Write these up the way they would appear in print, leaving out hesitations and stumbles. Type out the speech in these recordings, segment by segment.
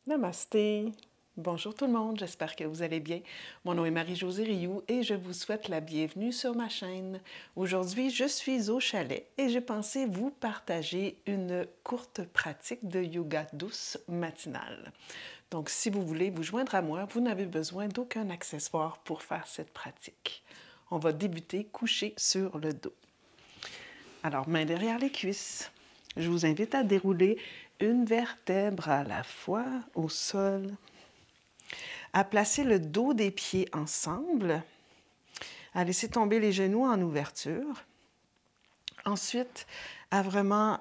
Namasté! Bonjour tout le monde, j'espère que vous allez bien. Mon nom est Marie-Josée Rioux et je vous souhaite la bienvenue sur ma chaîne. Aujourd'hui, je suis au chalet et j'ai pensé vous partager une courte pratique de yoga douce matinale. Donc, si vous voulez vous joindre à moi, vous n'avez besoin d'aucun accessoire pour faire cette pratique. On va débuter couché sur le dos. Alors, main derrière les cuisses. Je vous invite à dérouler une vertèbre à la fois au sol, à placer le dos des pieds ensemble, à laisser tomber les genoux en ouverture. Ensuite, à vraiment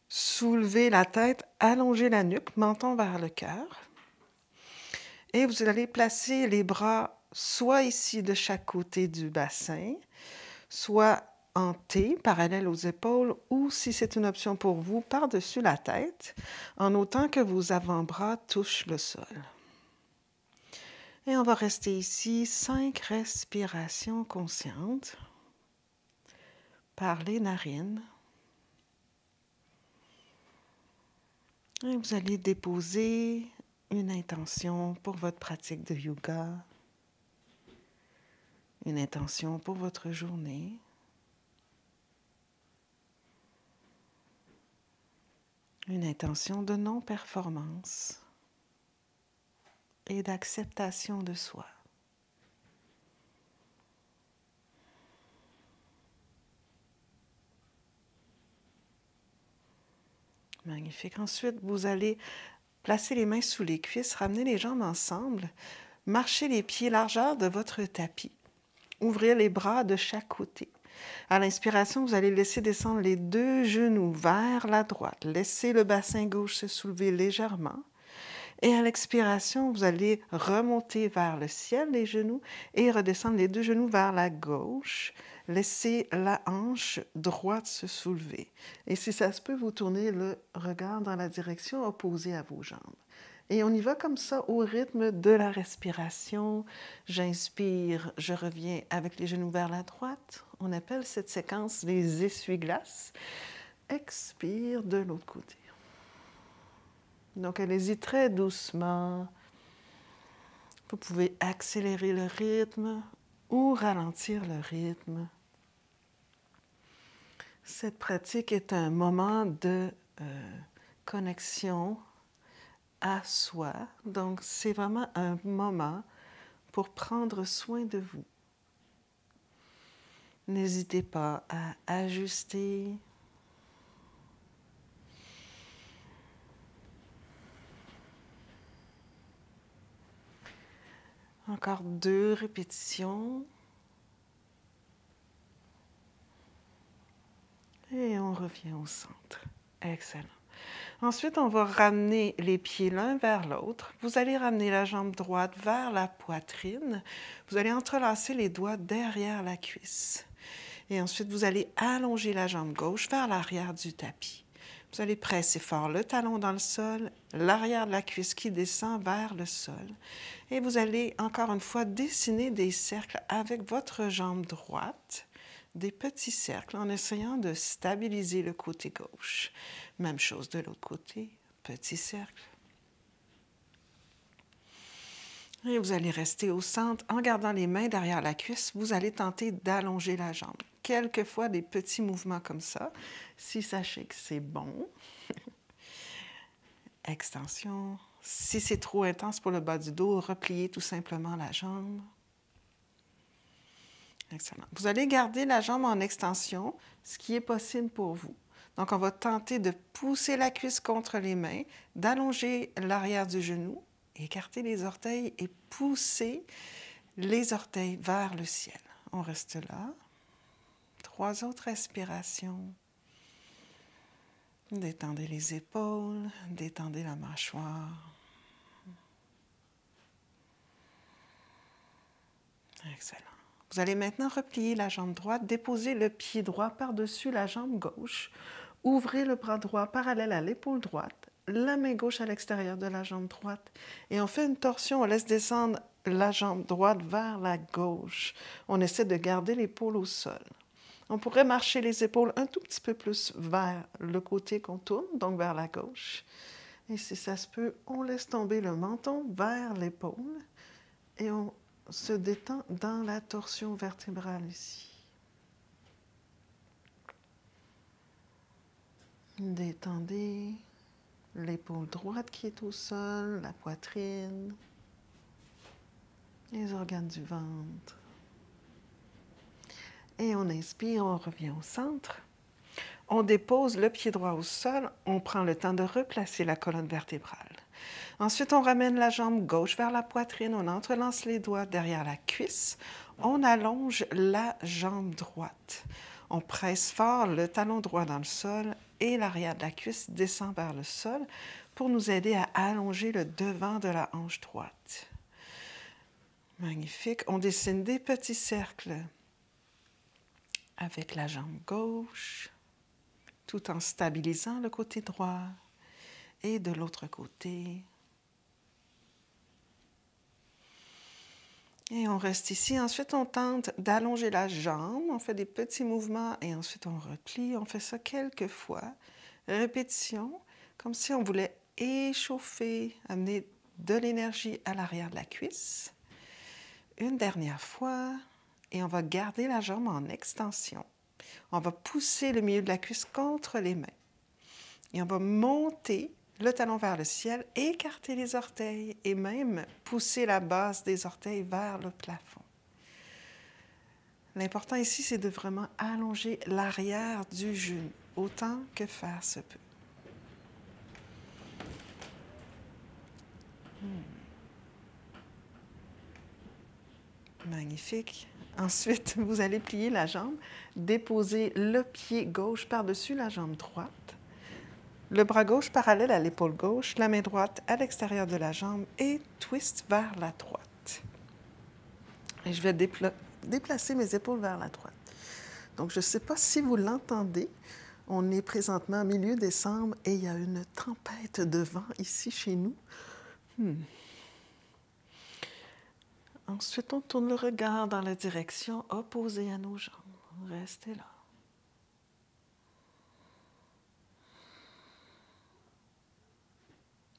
soulever la tête, allonger la nuque, menton vers le cœur. Et vous allez placer les bras soit ici de chaque côté du bassin, soit en T, parallèle aux épaules, ou si c'est une option pour vous, par-dessus la tête, en autant que vos avant-bras touchent le sol. Et on va rester ici 5 respirations conscientes par les narines. Et vous allez déposer une intention pour votre pratique de yoga, une intention pour votre journée. Une intention de non-performance et d'acceptation de soi. Magnifique. Ensuite, vous allez placer les mains sous les cuisses, ramener les jambes ensemble, marcher les pieds largeur de votre tapis, ouvrir les bras de chaque côté. À l'inspiration, vous allez laisser descendre les deux genoux vers la droite. Laissez le bassin gauche se soulever légèrement. Et à l'expiration, vous allez remonter vers le ciel les genoux et redescendre les deux genoux vers la gauche. Laissez la hanche droite se soulever. Et si ça se peut, vous tournez le regard dans la direction opposée à vos jambes. Et on y va comme ça au rythme de la respiration. J'inspire, je reviens avec les genoux vers la droite. On appelle cette séquence les essuie-glaces. Expire de l'autre côté. Donc, allez-y très doucement. Vous pouvez accélérer le rythme ou ralentir le rythme. Cette pratique est un moment de connexion à soi. Donc, c'est vraiment un moment pour prendre soin de vous. N'hésitez pas à ajuster. Encore 2 répétitions. Et on revient au centre. Excellent. Ensuite, on va ramener les pieds l'un vers l'autre. Vous allez ramener la jambe droite vers la poitrine. Vous allez entrelacer les doigts derrière la cuisse. Et ensuite, vous allez allonger la jambe gauche vers l'arrière du tapis. Vous allez presser fort le talon dans le sol, l'arrière de la cuisse qui descend vers le sol. Et vous allez, encore une fois, dessiner des cercles avec votre jambe droite, des petits cercles en essayant de stabiliser le côté gauche. Même chose de l'autre côté, petit cercle. Et vous allez rester au centre en gardant les mains derrière la cuisse. Vous allez tenter d'allonger la jambe. Quelquefois, des petits mouvements comme ça. Si sachez que c'est bon. Extension. Si c'est trop intense pour le bas du dos, repliez tout simplement la jambe. Excellent. Vous allez garder la jambe en extension, ce qui est possible pour vous. Donc, on va tenter de pousser la cuisse contre les mains, d'allonger l'arrière du genou, écarter les orteils et pousser les orteils vers le ciel. On reste là. 3 autres respirations. Détendez les épaules, détendez la mâchoire. Excellent. Vous allez maintenant replier la jambe droite, déposer le pied droit par-dessus la jambe gauche, ouvrez le bras droit parallèle à l'épaule droite, la main gauche à l'extérieur de la jambe droite et on fait une torsion, on laisse descendre la jambe droite vers la gauche. On essaie de garder l'épaule au sol. On pourrait marcher les épaules un tout petit peu plus vers le côté qu'on tourne, donc vers la gauche. Et si ça se peut, on laisse tomber le menton vers l'épaule et on se détend dans la torsion vertébrale ici. Détendez l'épaule droite qui est au sol, la poitrine, les organes du ventre. Et on inspire, on revient au centre. On dépose le pied droit au sol, on prend le temps de replacer la colonne vertébrale. Ensuite, on ramène la jambe gauche vers la poitrine, on entrelace les doigts derrière la cuisse, on allonge la jambe droite. On presse fort le talon droit dans le sol et l'arrière de la cuisse descend vers le sol pour nous aider à allonger le devant de la hanche droite. Magnifique. On dessine des petits cercles avec la jambe gauche, tout en stabilisant le côté droit et de l'autre côté. Et on reste ici. Ensuite, on tente d'allonger la jambe. On fait des petits mouvements et ensuite on replie. On fait ça quelques fois. Répétition, comme si on voulait échauffer, amener de l'énergie à l'arrière de la cuisse. Une dernière fois et on va garder la jambe en extension. On va pousser le milieu de la cuisse contre les mains. Et on va monter le talon vers le ciel, écarter les orteils et même pousser la base des orteils vers le plafond. L'important ici, c'est de vraiment allonger l'arrière du genou, autant que faire se peut. Magnifique. Ensuite, vous allez plier la jambe, déposer le pied gauche par-dessus la jambe droite. Le bras gauche parallèle à l'épaule gauche, la main droite à l'extérieur de la jambe et twist vers la droite. Et je vais déplacer mes épaules vers la droite. Donc, je ne sais pas si vous l'entendez. On est présentement au milieu décembre et il y a une tempête de vent ici chez nous. Ensuite, on tourne le regard dans la direction opposée à nos jambes. Restez là.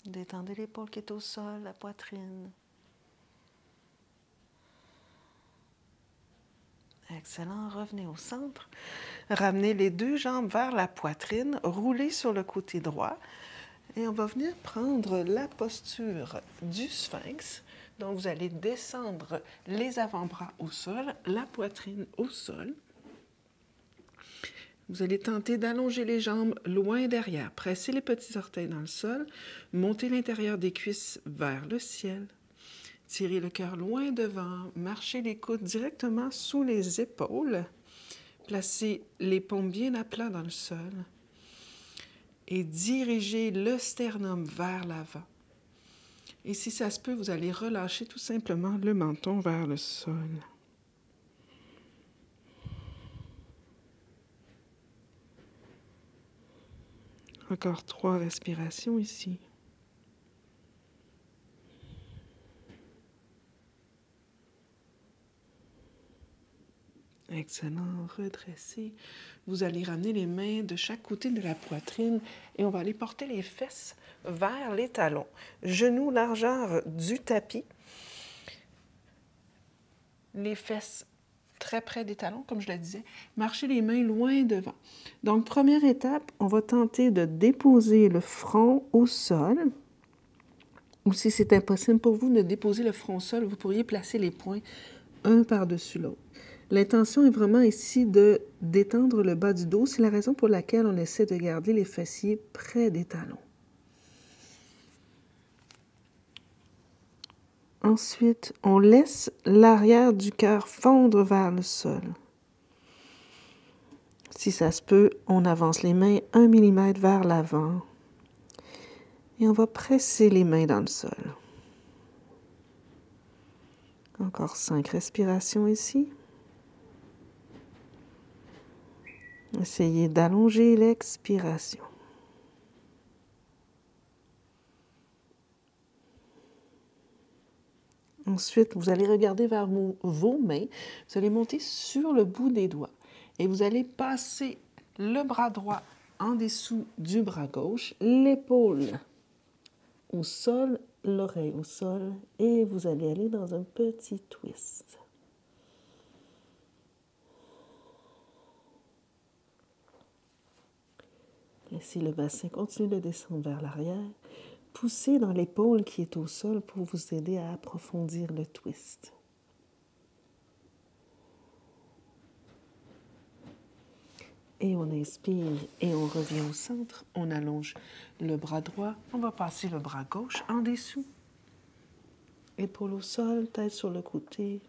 Détendez l'épaule qui est au sol, la poitrine. Excellent. Revenez au centre. Ramenez les deux jambes vers la poitrine. Roulez sur le côté droit. Et on va venir prendre la posture du sphinx. Donc, vous allez descendre les avant-bras au sol, la poitrine au sol. Vous allez tenter d'allonger les jambes loin derrière. Pressez les petits orteils dans le sol. Montez l'intérieur des cuisses vers le ciel. Tirez le cœur loin devant. Marchez les coudes directement sous les épaules. Placez les paumes bien à plat dans le sol. Et dirigez le sternum vers l'avant. Et si ça se peut, vous allez relâcher tout simplement le menton vers le sol. Encore 3 respirations ici. Excellent. Redressez. Vous allez ramener les mains de chaque côté de la poitrine et on va aller porter les fesses vers les talons. Genoux largeur du tapis. Les fesses très près des talons, comme je le disais. Marchez les mains loin devant. Donc, première étape, on va tenter de déposer le front au sol. Ou si c'est impossible pour vous de déposer le front au sol, vous pourriez placer les poings un par-dessus l'autre. L'intention est vraiment ici de détendre le bas du dos. C'est la raison pour laquelle on essaie de garder les fessiers près des talons. Ensuite, on laisse l'arrière du cœur fondre vers le sol. Si ça se peut, on avance les mains 1 mm vers l'avant. Et on va presser les mains dans le sol. Encore 5 respirations ici. Essayez d'allonger l'expiration. Ensuite, vous allez regarder vers vos mains. Vous allez monter sur le bout des doigts. Et vous allez passer le bras droit en dessous du bras gauche, l'épaule au sol, l'oreille au sol, et vous allez aller dans un petit twist. Laissez le bassin continuer de descendre vers l'arrière. Poussez dans l'épaule qui est au sol pour vous aider à approfondir le twist. Et on inspire et on revient au centre. On allonge le bras droit. On va passer le bras gauche en dessous. Épaule au sol, tête sur le côté.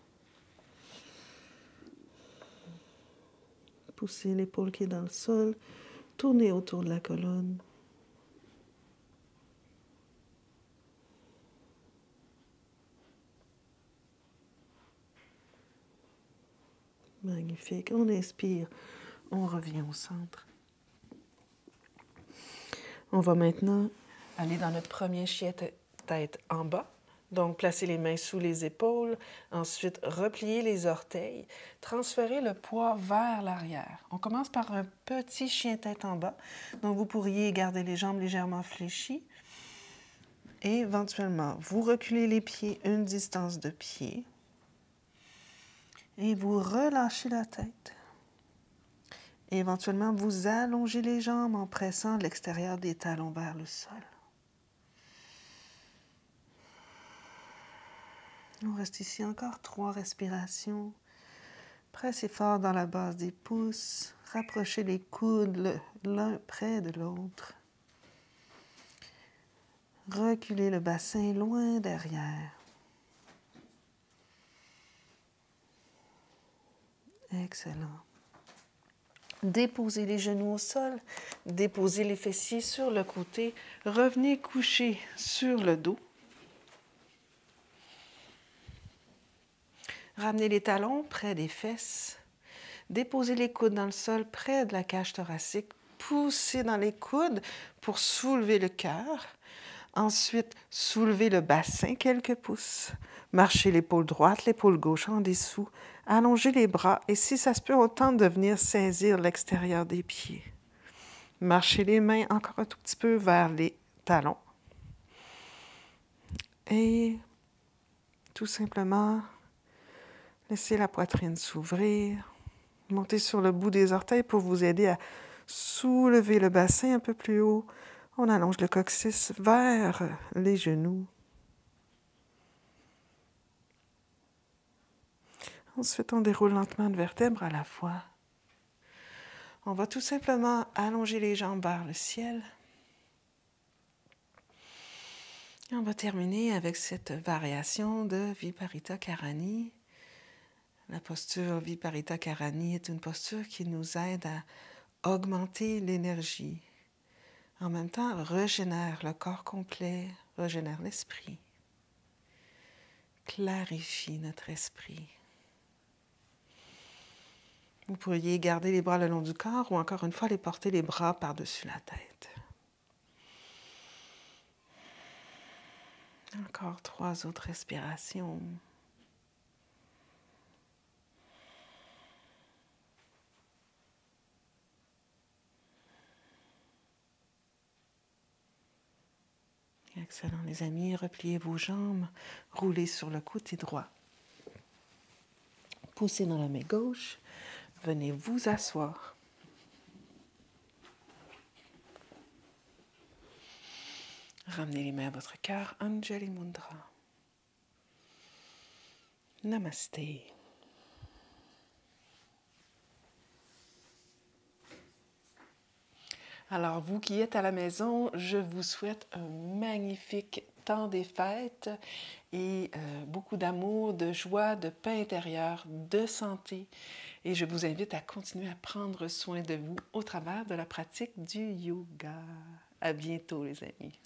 Poussez l'épaule qui est dans le sol. Tournez autour de la colonne. Magnifique. On inspire. On revient au centre. On va maintenant aller dans notre premier chien tête en bas. Donc, placez les mains sous les épaules. Ensuite, repliez les orteils. Transférez le poids vers l'arrière. On commence par un petit chien tête en bas. Donc, vous pourriez garder les jambes légèrement fléchies. Et éventuellement, vous reculez les pieds une distance de pied. Et vous relâchez la tête. Et éventuellement, vous allongez les jambes en pressant l'extérieur des talons vers le sol. On reste ici encore 3 respirations. Pressez fort dans la base des pouces. Rapprochez les coudes l'un près de l'autre. Reculez le bassin loin derrière. Excellent. Déposez les genoux au sol. Déposez les fessiers sur le côté. Revenez coucher sur le dos. Ramenez les talons près des fesses. Déposez les coudes dans le sol près de la cage thoracique. Poussez dans les coudes pour soulever le cœur. Ensuite, soulevez le bassin quelques pouces. Marchez l'épaule droite, l'épaule gauche en dessous. Allongez les bras et si ça se peut, on tente de venir saisir l'extérieur des pieds. Marchez les mains encore un tout petit peu vers les talons. Et tout simplement, laissez la poitrine s'ouvrir. Montez sur le bout des orteils pour vous aider à soulever le bassin un peu plus haut. On allonge le coccyx vers les genoux. Ensuite, on déroule lentement une vertèbre à la fois. On va tout simplement allonger les jambes vers le ciel. Et on va terminer avec cette variation de Viparita Karani. La posture Viparita Karani est une posture qui nous aide à augmenter l'énergie. En même temps, régénère le corps complet, régénère l'esprit, clarifie notre esprit. Vous pourriez garder les bras le long du corps ou encore une fois les porter les bras par-dessus la tête. Encore 3 autres respirations. Excellent, les amis. Repliez vos jambes, roulez sur le côté droit. Poussez dans la main gauche. Venez vous asseoir. Ramenez les mains à votre cœur. Anjali Mudra. Namasté. Alors, vous qui êtes à la maison, je vous souhaite un magnifique temps des fêtes et beaucoup d'amour, de joie, de paix intérieure, de santé. Et je vous invite à continuer à prendre soin de vous au travers de la pratique du yoga. À bientôt, les amis.